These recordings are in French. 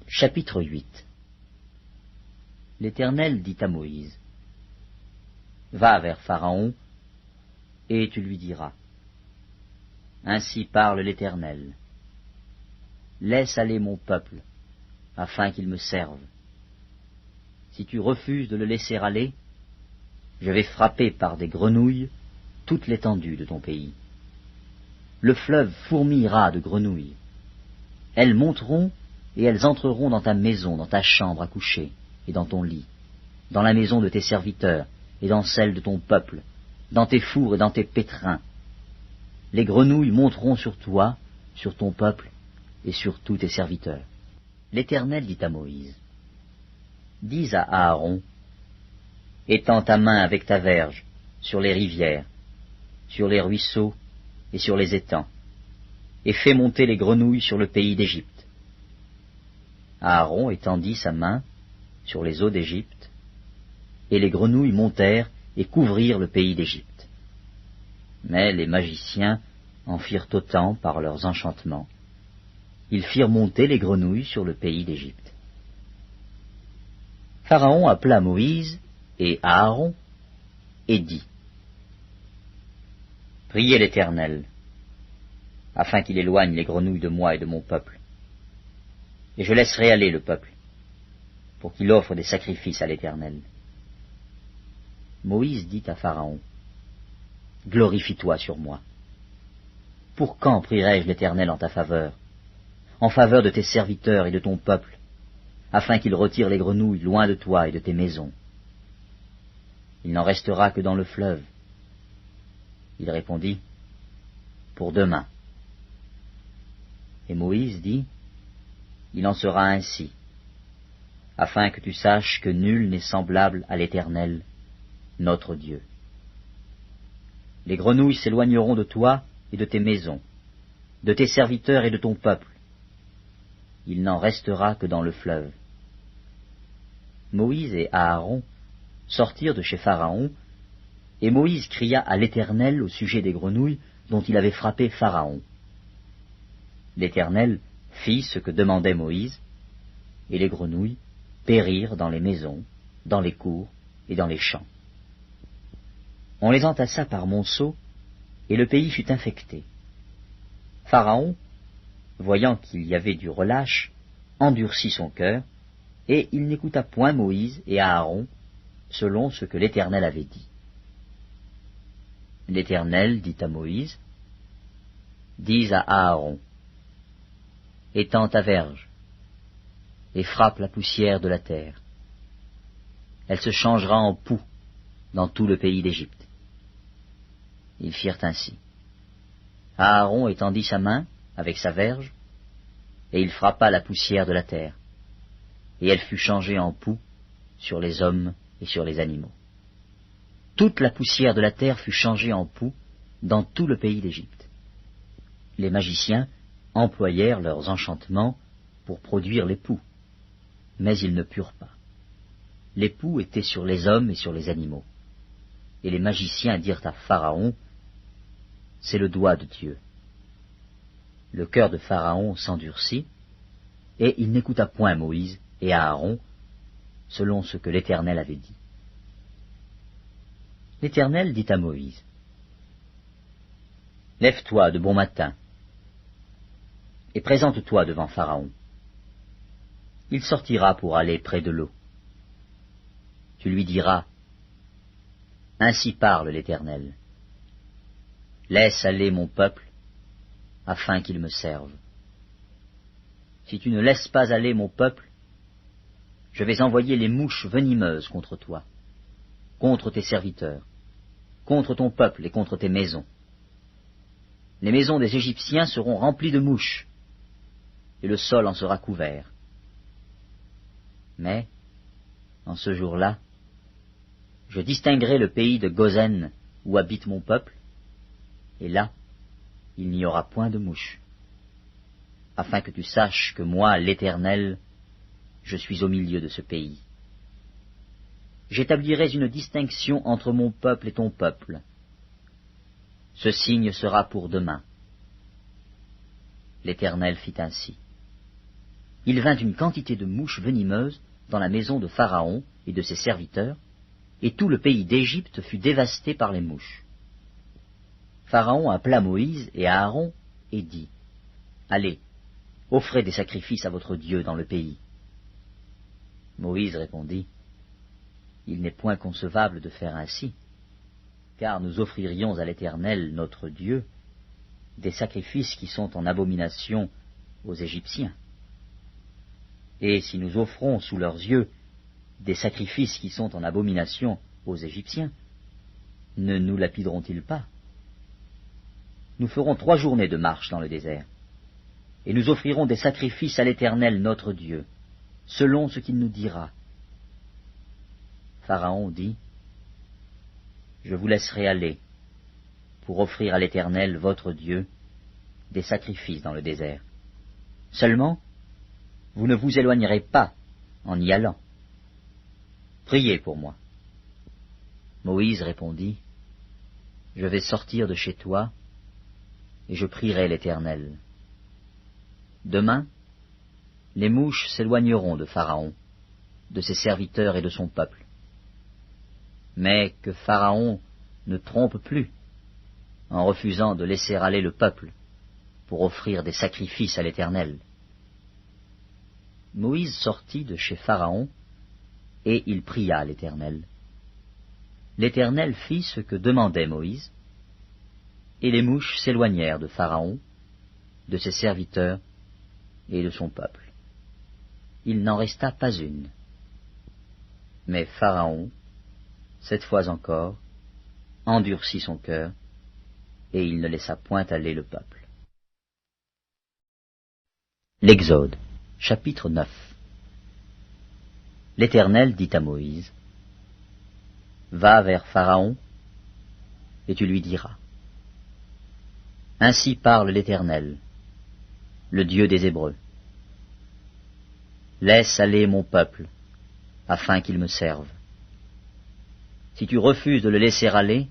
Chapitre 8. L'Éternel dit à Moïse, va vers Pharaon, et tu lui diras, ainsi parle l'Éternel, laisse aller mon peuple, afin qu'il me serve. Si tu refuses de le laisser aller, je vais frapper par des grenouilles toute l'étendue de ton pays. Le fleuve fourmillera de grenouilles. Elles monteront et elles entreront dans ta maison, dans ta chambre à coucher, et dans ton lit, dans la maison de tes serviteurs, et dans celle de ton peuple, dans tes fours et dans tes pétrins. Les grenouilles monteront sur toi, sur ton peuple, et sur tous tes serviteurs. L'Éternel dit à Moïse, dis à Aaron, étends ta main avec ta verge sur les rivières, sur les ruisseaux et sur les étangs, et fais monter les grenouilles sur le pays d'Égypte. Aaron étendit sa main sur les eaux d'Égypte, et les grenouilles montèrent et couvrirent le pays d'Égypte. Mais les magiciens en firent autant par leurs enchantements. Ils firent monter les grenouilles sur le pays d'Égypte. Pharaon appela Moïse et Aaron et dit, priez l'Éternel, afin qu'il éloigne les grenouilles de moi et de mon peuple. Et je laisserai aller le peuple, pour qu'il offre des sacrifices à l'Éternel. Moïse dit à Pharaon, glorifie-toi sur moi. Pour quand prierai-je l'Éternel en ta faveur, en faveur de tes serviteurs et de ton peuple, afin qu'il retire les grenouilles loin de toi et de tes maisons? Il n'en restera que dans le fleuve. Il répondit, pour demain. Et Moïse dit, il en sera ainsi, afin que tu saches que nul n'est semblable à l'Éternel, notre Dieu. Les grenouilles s'éloigneront de toi et de tes maisons, de tes serviteurs et de ton peuple. Il n'en restera que dans le fleuve. Moïse et Aaron sortirent de chez Pharaon, et Moïse cria à l'Éternel au sujet des grenouilles dont il avait frappé Pharaon. L'Éternel fit ce que demandait Moïse, et les grenouilles périrent dans les maisons, dans les cours et dans les champs. On les entassa par monceaux, et le pays fut infecté. Pharaon, voyant qu'il y avait du relâche, endurcit son cœur, et il n'écouta point Moïse et Aaron, selon ce que l'Éternel avait dit. L'Éternel dit à Moïse, dis à Aaron, étends ta verge, et frappe la poussière de la terre. Elle se changera en poux dans tout le pays d'Égypte. Ils firent ainsi. Aaron étendit sa main avec sa verge, et il frappa la poussière de la terre, et elle fut changée en poux sur les hommes et sur les animaux. Toute la poussière de la terre fut changée en poux dans tout le pays d'Égypte. Les magiciens employèrent leurs enchantements pour produire les poux, mais ils ne purent pas. Les poux étaient sur les hommes et sur les animaux. Et les magiciens dirent à Pharaon, c'est le doigt de Dieu. Le cœur de Pharaon s'endurcit, et il n'écouta point Moïse et Aaron, selon ce que l'Éternel avait dit. L'Éternel dit à Moïse, lève-toi de bon matin, et présente-toi devant Pharaon. Il sortira pour aller près de l'eau. Tu lui diras, ainsi parle l'Éternel, laisse aller mon peuple, afin qu'il me serve. Si tu ne laisses pas aller mon peuple, je vais envoyer les mouches venimeuses contre toi, contre tes serviteurs, contre ton peuple et contre tes maisons. Les maisons des Égyptiens seront remplies de mouches, et le sol en sera couvert. Mais, en ce jour-là, je distinguerai le pays de Gozen où habite mon peuple, et là, il n'y aura point de mouches, afin que tu saches que moi, l'Éternel, je suis au milieu de ce pays. J'établirai une distinction entre mon peuple et ton peuple. Ce signe sera pour demain. L'Éternel fit ainsi. il vint une quantité de mouches venimeuses dans la maison de Pharaon et de ses serviteurs, et tout le pays d'Égypte fut dévasté par les mouches. Pharaon appela Moïse et Aaron et dit, « Allez, offrez des sacrifices à votre Dieu dans le pays. » Moïse répondit, « Il n'est point concevable de faire ainsi, car nous offririons à l'Éternel notre Dieu des sacrifices qui sont en abomination aux Égyptiens. Et si nous offrons sous leurs yeux des sacrifices qui sont en abomination aux Égyptiens, ne nous lapideront-ils pas? Nous ferons 3 journées de marche dans le désert, et nous offrirons des sacrifices à l'Éternel notre Dieu, selon ce qu'il nous dira. » Pharaon dit, « Je vous laisserai aller pour offrir à l'Éternel votre Dieu des sacrifices dans le désert. Seulement, vous ne vous éloignerez pas en y allant. Priez pour moi. » Moïse répondit, « Je vais sortir de chez toi, et je prierai l'Éternel. Demain, les mouches s'éloigneront de Pharaon, de ses serviteurs et de son peuple. Mais que Pharaon ne trompe plus, en refusant de laisser aller le peuple pour offrir des sacrifices à l'Éternel. » Moïse sortit de chez Pharaon, et il pria l'Éternel. L'Éternel fit ce que demandait Moïse, et les mouches s'éloignèrent de Pharaon, de ses serviteurs et de son peuple. Il n'en resta pas une. Mais Pharaon, cette fois encore, endurcit son cœur, et il ne laissa point aller le peuple. L'Exode, chapitre 9. L'Éternel dit à Moïse, « Va vers Pharaon, et tu lui diras. Ainsi parle l'Éternel, le Dieu des Hébreux. Laisse aller mon peuple, afin qu'il me serve. Si tu refuses de le laisser aller,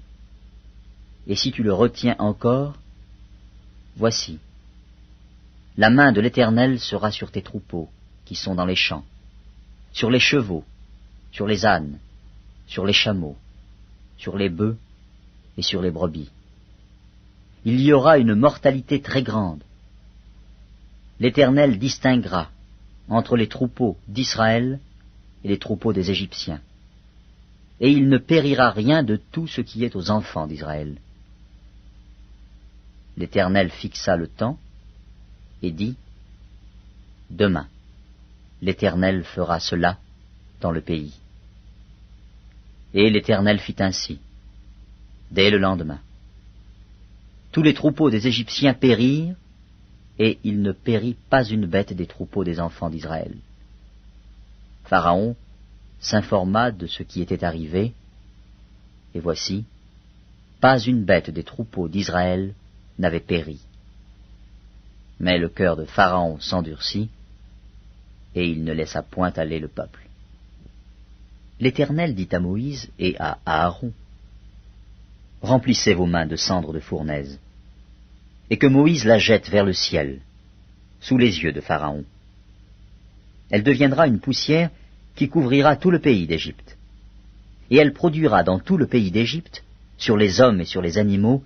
et si tu le retiens encore, voici, la main de l'Éternel sera sur tes troupeaux, qui sont dans les champs, sur les chevaux, sur les ânes, sur les chameaux, sur les bœufs et sur les brebis. Il y aura une mortalité très grande. L'Éternel distinguera entre les troupeaux d'Israël et les troupeaux des Égyptiens, et il ne périra rien de tout ce qui est aux enfants d'Israël. L'Éternel fixa le temps et dit, « Demain, l'Éternel fera cela dans le pays. » Et l'Éternel fit ainsi, dès le lendemain. Tous les troupeaux des Égyptiens périrent, et il ne périt pas une bête des troupeaux des enfants d'Israël. Pharaon s'informa de ce qui était arrivé, et voici, pas une bête des troupeaux d'Israël n'avait péri. Mais le cœur de Pharaon s'endurcit, et il ne laissa point aller le peuple. L'Éternel dit à Moïse et à Aaron, « Remplissez vos mains de cendre de fournaise, et que Moïse la jette vers le ciel, sous les yeux de Pharaon. Elle deviendra une poussière qui couvrira tout le pays d'Égypte, et elle produira dans tout le pays d'Égypte, sur les hommes et sur les animaux,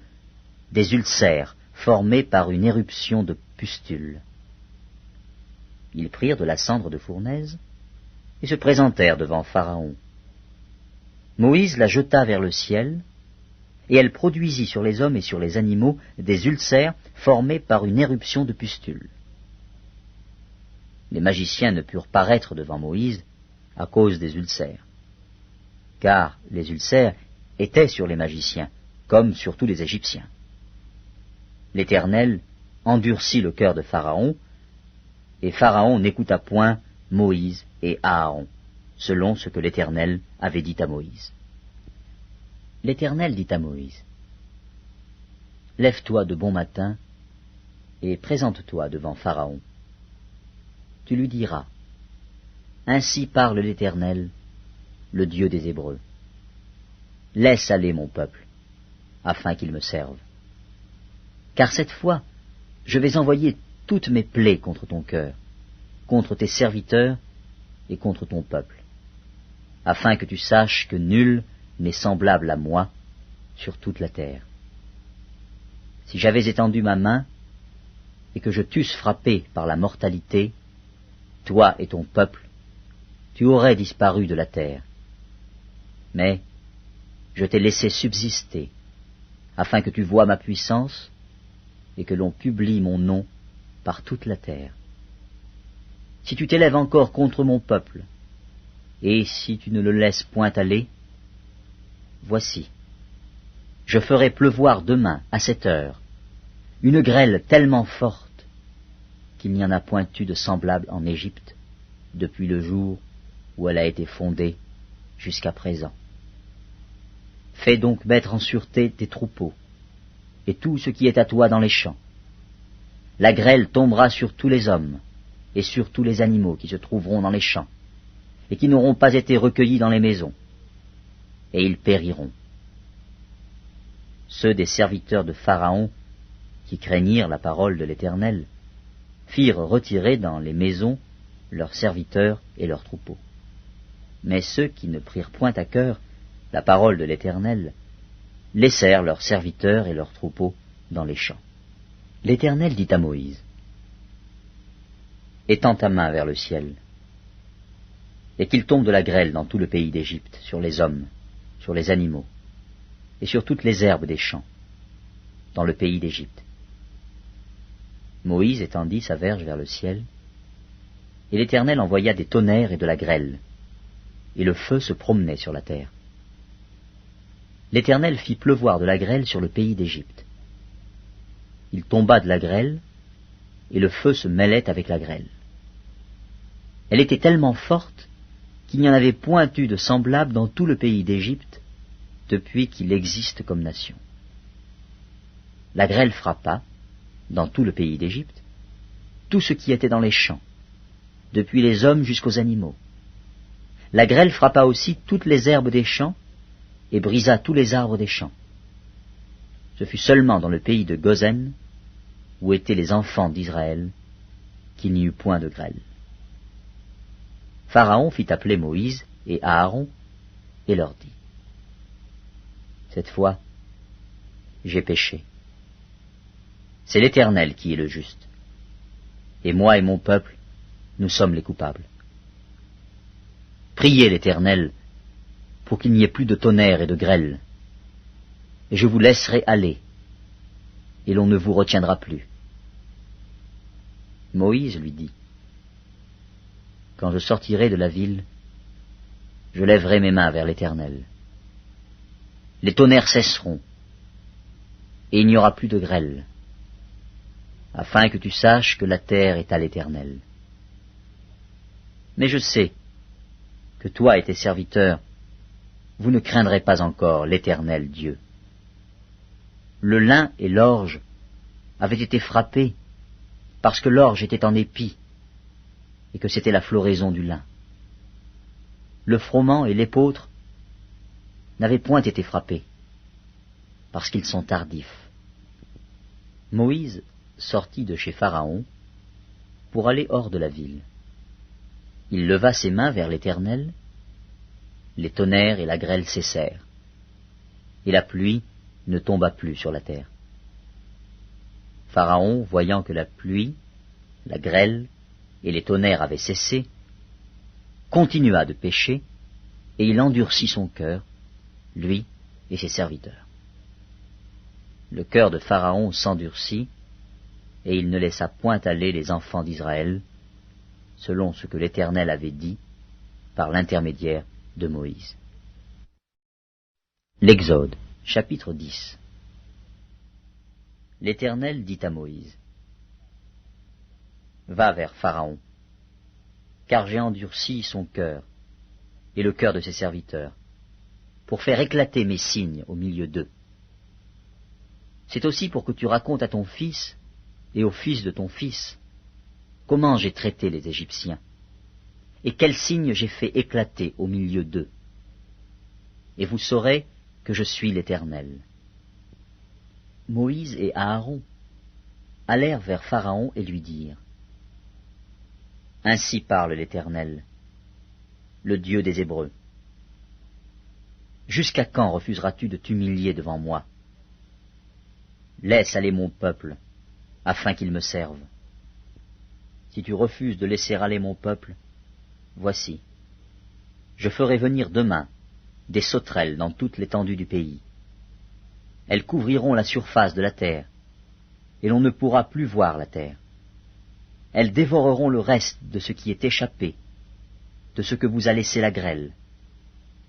des ulcères formés par une éruption de pustules. » Ils prirent de la cendre de fournaise et se présentèrent devant Pharaon. Moïse la jeta vers le ciel, et elle produisit sur les hommes et sur les animaux des ulcères formés par une éruption de pustules. Les magiciens ne purent paraître devant Moïse à cause des ulcères, car les ulcères étaient sur les magiciens, comme sur tous les Égyptiens. L'Éternel endurcit le cœur de Pharaon, et Pharaon n'écouta point Moïse et Aaron, selon ce que l'Éternel avait dit à Moïse. L'Éternel dit à Moïse, « Lève-toi de bon matin et présente-toi devant Pharaon. Tu lui diras, « Ainsi parle l'Éternel, le Dieu des Hébreux. Laisse aller mon peuple, afin qu'il me serve. Car cette fois, je vais envoyer toutes mes plaies contre ton cœur, contre tes serviteurs et contre ton peuple, afin que tu saches que nul n'est semblable à moi sur toute la terre. Si j'avais étendu ma main et que je t'eusse frappé par la mortalité, toi et ton peuple, tu aurais disparu de la terre. Mais je t'ai laissé subsister, afin que tu voies ma puissance et que l'on publie mon nom par toute la terre. Si tu t'élèves encore contre mon peuple, et si tu ne le laisses point aller, voici, je ferai pleuvoir demain, à cette heure, une grêle tellement forte qu'il n'y en a point eu de semblable en Égypte depuis le jour où elle a été fondée jusqu'à présent. Fais donc mettre en sûreté tes troupeaux et tout ce qui est à toi dans les champs. La grêle tombera sur tous les hommes et sur tous les animaux qui se trouveront dans les champs et qui n'auront pas été recueillis dans les maisons, et ils périront. Ceux des serviteurs de Pharaon qui craignirent la parole de l'Éternel firent retirer dans les maisons leurs serviteurs et leurs troupeaux. Mais ceux qui ne prirent point à cœur la parole de l'Éternel laissèrent leurs serviteurs et leurs troupeaux dans les champs. L'Éternel dit à Moïse, « Étends ta main vers le ciel, et qu'il tombe de la grêle dans tout le pays d'Égypte, sur les hommes, sur les animaux, et sur toutes les herbes des champs, dans le pays d'Égypte. » Moïse étendit sa verge vers le ciel, et l'Éternel envoya des tonnerres et de la grêle, et le feu se promenait sur la terre. L'Éternel fit pleuvoir de la grêle sur le pays d'Égypte. Il tomba de la grêle, et le feu se mêlait avec la grêle. Elle était tellement forte qu'il n'y en avait point eu de semblable dans tout le pays d'Égypte depuis qu'il existe comme nation. La grêle frappa, dans tout le pays d'Égypte, tout ce qui était dans les champs, depuis les hommes jusqu'aux animaux. La grêle frappa aussi toutes les herbes des champs et brisa tous les arbres des champs. Ce fut seulement dans le pays de Gozen, où étaient les enfants d'Israël, qu'il n'y eut point de grêle. Pharaon fit appeler Moïse et Aaron et leur dit, « Cette fois, j'ai péché. C'est l'Éternel qui est le juste, et moi et mon peuple, nous sommes les coupables. Priez l'Éternel pour qu'il n'y ait plus de tonnerre et de grêle, et je vous laisserai aller, et l'on ne vous retiendra plus. » Moïse lui dit, « Quand je sortirai de la ville, je lèverai mes mains vers l'Éternel. Les tonnerres cesseront, et il n'y aura plus de grêle, afin que tu saches que la terre est à l'Éternel. Mais je sais que toi et tes serviteurs, vous ne craindrez pas encore l'Éternel Dieu. Le lin et l'orge avaient été frappés parce que l'orge était en épi et que c'était la floraison du lin. Le froment et l'épeautre n'avaient point été frappés parce qu'ils sont tardifs. Moïse sortit de chez Pharaon pour aller hors de la ville. Il leva ses mains vers l'Éternel, les tonnerres et la grêle cessèrent, et la pluie ne tomba plus sur la terre. Pharaon, voyant que la pluie, la grêle et les tonnerres avaient cessé, continua de pécher, et il endurcit son cœur, lui et ses serviteurs. Le cœur de Pharaon s'endurcit, et il ne laissa point aller les enfants d'Israël, selon ce que l'Éternel avait dit par l'intermédiaire de Moïse. L'Exode, chapitre 10. L'Éternel dit à Moïse, « Va vers Pharaon, car j'ai endurci son cœur et le cœur de ses serviteurs, pour faire éclater mes signes au milieu d'eux. C'est aussi pour que tu racontes à ton fils et au fils de ton fils comment j'ai traité les Égyptiens, et quels signes j'ai fait éclater au milieu d'eux. Et vous saurez que je suis l'Éternel. » Moïse et Aaron allèrent vers Pharaon et lui dirent, Ainsi parle l'Éternel, le Dieu des Hébreux. Jusqu'à quand refuseras-tu de t'humilier devant moi? Laisse aller mon peuple, afin qu'il me serve. Si tu refuses de laisser aller mon peuple, voici, je ferai venir demain des sauterelles dans toute l'étendue du pays. Elles couvriront la surface de la terre, et l'on ne pourra plus voir la terre. Elles dévoreront le reste de ce qui est échappé, de ce que vous a laissé la grêle.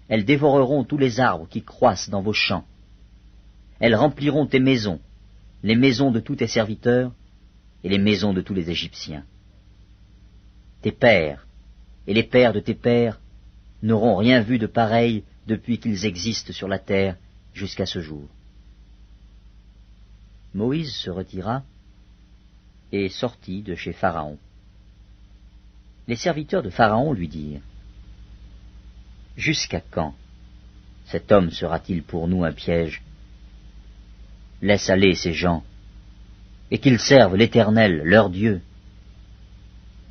Elles dévoreront tous les arbres qui croissent dans vos champs. Elles rempliront tes maisons, les maisons de tous tes serviteurs et les maisons de tous les Égyptiens. Tes pères et les pères de tes pères n'auront rien vu de pareil depuis qu'ils existent sur la terre jusqu'à ce jour. Moïse se retira et sortit de chez Pharaon. Les serviteurs de Pharaon lui dirent, « Jusqu'à quand cet homme sera-t-il pour nous un piège? Laisse aller ces gens, et qu'ils servent l'Éternel, leur Dieu.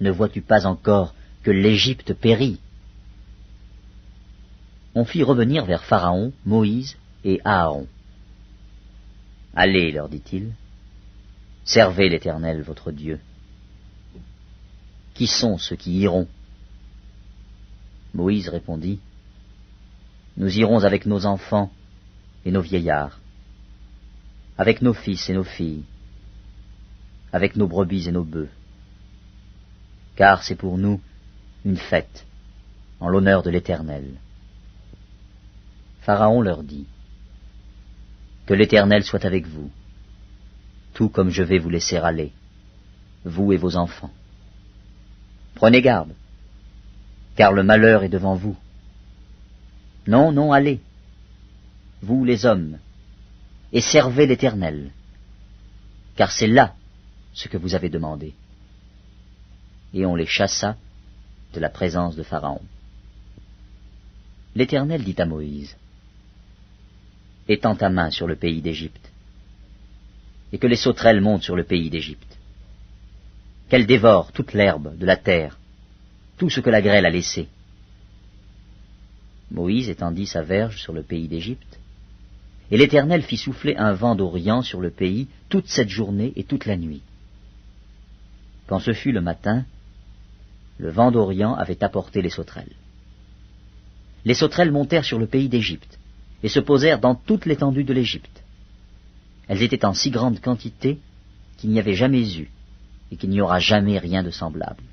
Ne vois-tu pas encore que l'Égypte périt? » On fit revenir vers Pharaon Moïse et Aaron. « Allez, leur dit-il, servez l'Éternel votre Dieu. » Qui sont ceux qui iront? Moïse répondit, « Nous irons avec nos enfants et nos vieillards, avec nos fils et nos filles, avec nos brebis et nos bœufs, car c'est pour nous une fête en l'honneur de l'Éternel. » Pharaon leur dit, « Que l'Éternel soit avec vous, tout comme je vais vous laisser aller, vous et vos enfants. Prenez garde, car le malheur est devant vous. Non, non, allez, vous les hommes, et servez l'Éternel, car c'est là ce que vous avez demandé. » Et on les chassa de la présence de Pharaon. L'Éternel dit à Moïse, « Étends ta main sur le pays d'Égypte, et que les sauterelles montent sur le pays d'Égypte, qu'elles dévorent toute l'herbe de la terre, tout ce que la grêle a laissé. » Moïse étendit sa verge sur le pays d'Égypte, et l'Éternel fit souffler un vent d'Orient sur le pays toute cette journée et toute la nuit. Quand ce fut le matin, le vent d'Orient avait apporté les sauterelles. Les sauterelles montèrent sur le pays d'Égypte, et se posèrent dans toute l'étendue de l'Égypte. Elles étaient en si grande quantité qu'il n'y avait jamais eu, et qu'il n'y aura jamais rien de semblable.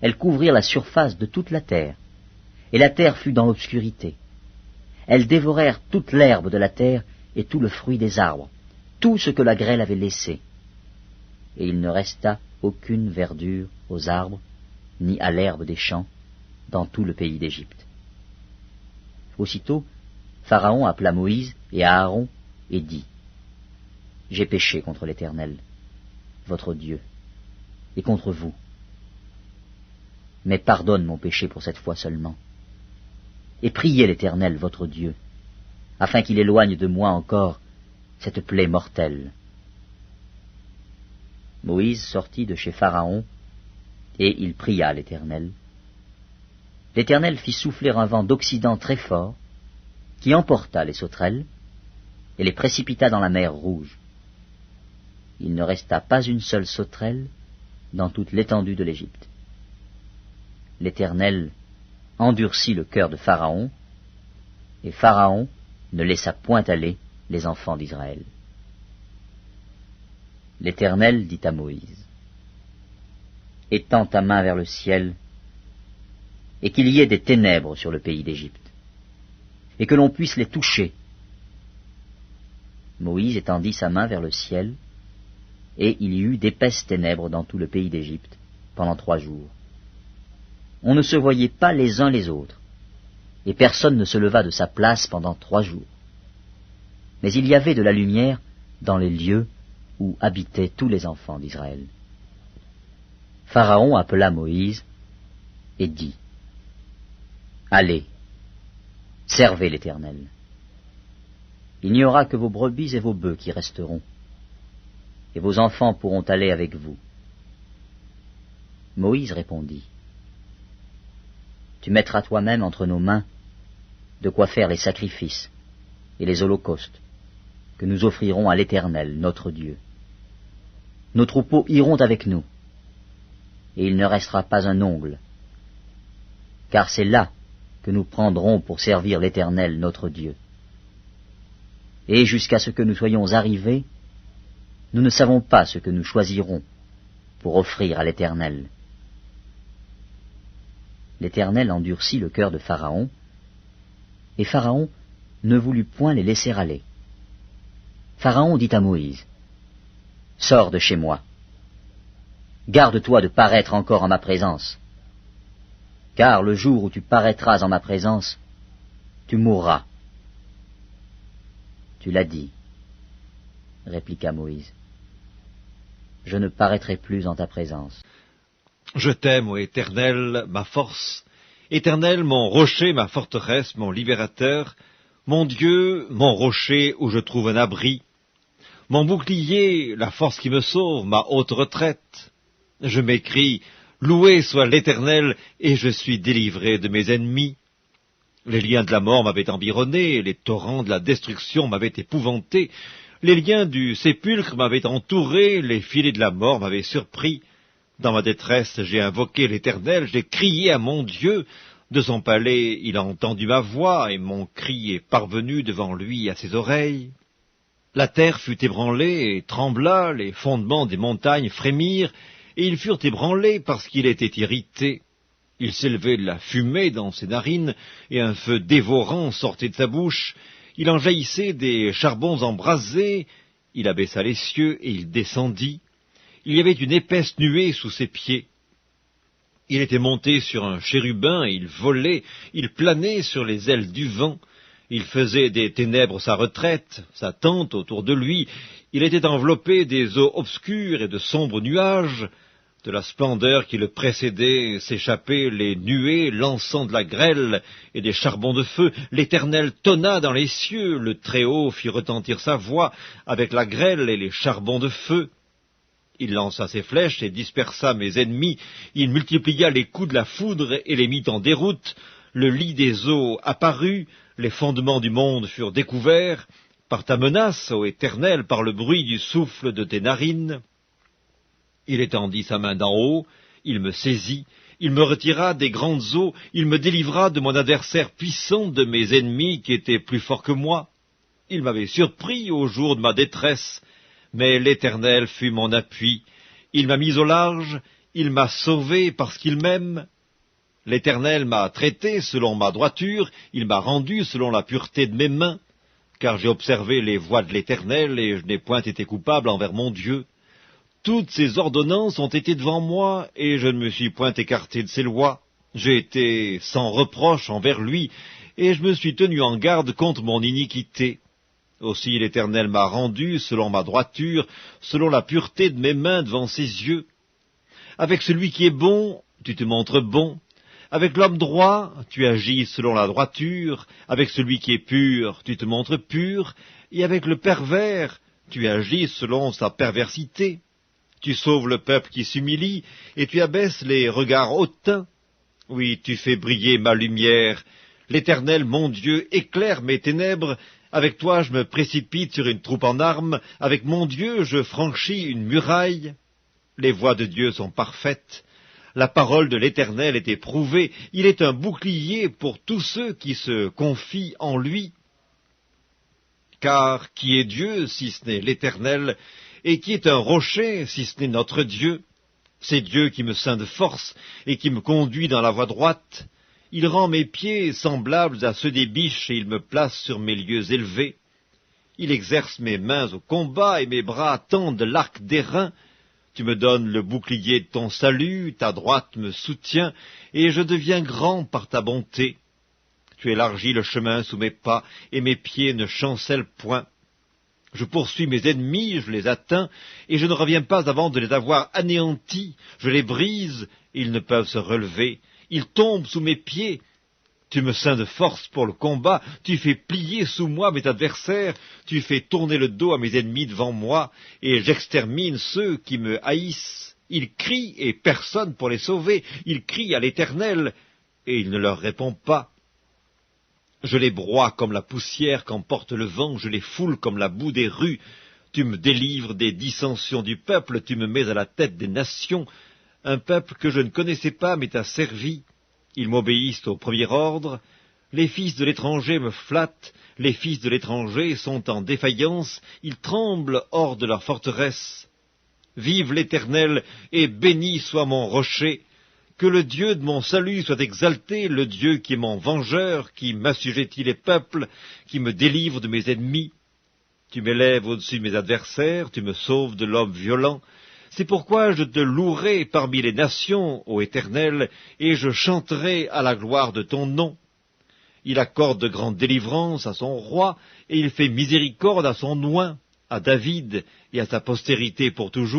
Elles couvrirent la surface de toute la terre, et la terre fut dans l'obscurité. Elles dévorèrent toute l'herbe de la terre et tout le fruit des arbres, tout ce que la grêle avait laissé. Et il ne resta aucune verdure aux arbres, ni à l'herbe des champs, dans tout le pays d'Égypte. Aussitôt, Pharaon appela Moïse et Aaron et dit, « J'ai péché contre l'Éternel, votre Dieu, et contre vous. Mais pardonne mon péché pour cette fois seulement, et priez l'Éternel, votre Dieu, afin qu'il éloigne de moi encore cette plaie mortelle. » Moïse sortit de chez Pharaon, et il pria l'Éternel. L'Éternel fit souffler un vent d'Occident très fort, qui emporta les sauterelles, et les précipita dans la mer Rouge. Il ne resta pas une seule sauterelle dans toute l'étendue de l'Égypte. L'Éternel endurcit le cœur de Pharaon, et Pharaon ne laissa point aller les enfants d'Israël. L'Éternel dit à Moïse, « Étends ta main vers le ciel, et qu'il y ait des ténèbres sur le pays d'Égypte, et que l'on puisse les toucher. » Moïse étendit sa main vers le ciel, et il y eut d'épaisses ténèbres dans tout le pays d'Égypte pendant 3 jours. On ne se voyait pas les uns les autres, et personne ne se leva de sa place pendant 3 jours. Mais il y avait de la lumière dans les lieux où habitaient tous les enfants d'Israël. Pharaon appela Moïse et dit, « Allez, servez l'Éternel. Il n'y aura que vos brebis et vos bœufs qui resteront, et vos enfants pourront aller avec vous. » Moïse répondit, « Tu mettras toi-même entre nos mains de quoi faire les sacrifices et les holocaustes que nous offrirons à l'Éternel, notre Dieu. Nos troupeaux iront avec nous, et il ne restera pas un ongle, car c'est là que nous prendrons pour servir l'Éternel, notre Dieu. Et jusqu'à ce que nous soyons arrivés, nous ne savons pas ce que nous choisirons pour offrir à l'Éternel. » L'Éternel endurcit le cœur de Pharaon, et Pharaon ne voulut point les laisser aller. Pharaon dit à Moïse, « Sors de chez moi. Garde-toi de paraître encore en ma présence, car le jour où tu paraîtras en ma présence, tu mourras. » « Tu l'as dit, répliqua Moïse. Je ne paraîtrai plus en ta présence. Je t'aime, ô Éternel, ma force, Éternel, mon rocher, ma forteresse, mon libérateur, mon Dieu, mon rocher où je trouve un abri, mon bouclier, la force qui me sauve, ma haute retraite. Je m'écrie, loué soit l'Éternel, et je suis délivré de mes ennemis. Les liens de la mort m'avaient environné, les torrents de la destruction m'avaient épouvanté, les liens du sépulcre m'avaient entouré, les filets de la mort m'avaient surpris. Dans ma détresse, j'ai invoqué l'Éternel, j'ai crié à mon Dieu. De son palais, il a entendu ma voix, et mon cri est parvenu devant lui à ses oreilles. La terre fut ébranlée et trembla, les fondements des montagnes frémirent, et ils furent ébranlés parce qu'il était irrité. Il s'élevait de la fumée dans ses narines, et un feu dévorant sortait de sa bouche. Il en jaillissait des charbons embrasés. Il abaissa les cieux, et il descendit. Il y avait une épaisse nuée sous ses pieds. Il était monté sur un chérubin, et il volait, il planait sur les ailes du vent. Il faisait des ténèbres sa retraite, sa tente autour de lui. Il était enveloppé des eaux obscures et de sombres nuages. De la splendeur qui le précédait s'échappaient les nuées lançant de la grêle et des charbons de feu. L'Éternel tonna dans les cieux, le Très-Haut fit retentir sa voix avec la grêle et les charbons de feu. Il lança ses flèches et dispersa mes ennemis. Il multiplia les coups de la foudre et les mit en déroute. Le lit des eaux apparut, les fondements du monde furent découverts. Par ta menace, ô Éternel, par le bruit du souffle de tes narines. Il étendit sa main d'en haut, il me saisit, il me retira des grandes eaux, il me délivra de mon adversaire puissant, de mes ennemis qui étaient plus forts que moi. Il m'avait surpris au jour de ma détresse, mais l'Éternel fut mon appui. Il m'a mis au large, il m'a sauvé parce qu'il m'aime. L'Éternel m'a traité selon ma droiture, il m'a rendu selon la pureté de mes mains, car j'ai observé les voies de l'Éternel et je n'ai point été coupable envers mon Dieu. Toutes ses ordonnances ont été devant moi, et je ne me suis point écarté de ses lois. J'ai été sans reproche envers lui, et je me suis tenu en garde contre mon iniquité. Aussi l'Éternel m'a rendu selon ma droiture, selon la pureté de mes mains devant ses yeux. Avec celui qui est bon, tu te montres bon. Avec l'homme droit, tu agis selon la droiture. Avec celui qui est pur, tu te montres pur. Et avec le pervers, tu agis selon sa perversité. Tu sauves le peuple qui s'humilie, et tu abaisses les regards hautains. Oui, tu fais briller ma lumière. L'Éternel, mon Dieu, éclaire mes ténèbres. Avec toi, je me précipite sur une troupe en armes. Avec mon Dieu, je franchis une muraille. Les voies de Dieu sont parfaites. La parole de l'Éternel est éprouvée. Il est un bouclier pour tous ceux qui se confient en lui. Car qui est Dieu, si ce n'est l'Éternel, et qui est un rocher, si ce n'est notre Dieu? C'est Dieu qui me ceint de force et qui me conduit dans la voie droite. Il rend mes pieds semblables à ceux des biches et il me place sur mes lieux élevés. Il exerce mes mains au combat et mes bras tendent l'arc d'airain. Tu me donnes le bouclier de ton salut, ta droite me soutient et je deviens grand par ta bonté. Tu élargis le chemin sous mes pas et mes pieds ne chancellent point. Je poursuis mes ennemis, je les atteins, et je ne reviens pas avant de les avoir anéantis. Je les brise, et ils ne peuvent se relever. Ils tombent sous mes pieds. Tu me ceins de force pour le combat, tu fais plier sous moi mes adversaires, tu fais tourner le dos à mes ennemis devant moi, et j'extermine ceux qui me haïssent. Ils crient et personne pour les sauver. Ils crient à l'Éternel et il ne leur répond pas. Je les broie comme la poussière qu'emporte le vent, je les foule comme la boue des rues. Tu me délivres des dissensions du peuple, tu me mets à la tête des nations. Un peuple que je ne connaissais pas m'est asservi. Ils m'obéissent au premier ordre. Les fils de l'étranger me flattent, les fils de l'étranger sont en défaillance, ils tremblent hors de leur forteresse. Vive l'Éternel, et béni soit mon rocher. Que le Dieu de mon salut soit exalté, le Dieu qui est mon vengeur, qui m'assujettit les peuples, qui me délivre de mes ennemis. Tu m'élèves au-dessus de mes adversaires, tu me sauves de l'homme violent. C'est pourquoi je te louerai parmi les nations, ô Éternel, et je chanterai à la gloire de ton nom. Il accorde de grandes délivrances à son roi, et il fait miséricorde à son oint, à David et à sa postérité pour toujours.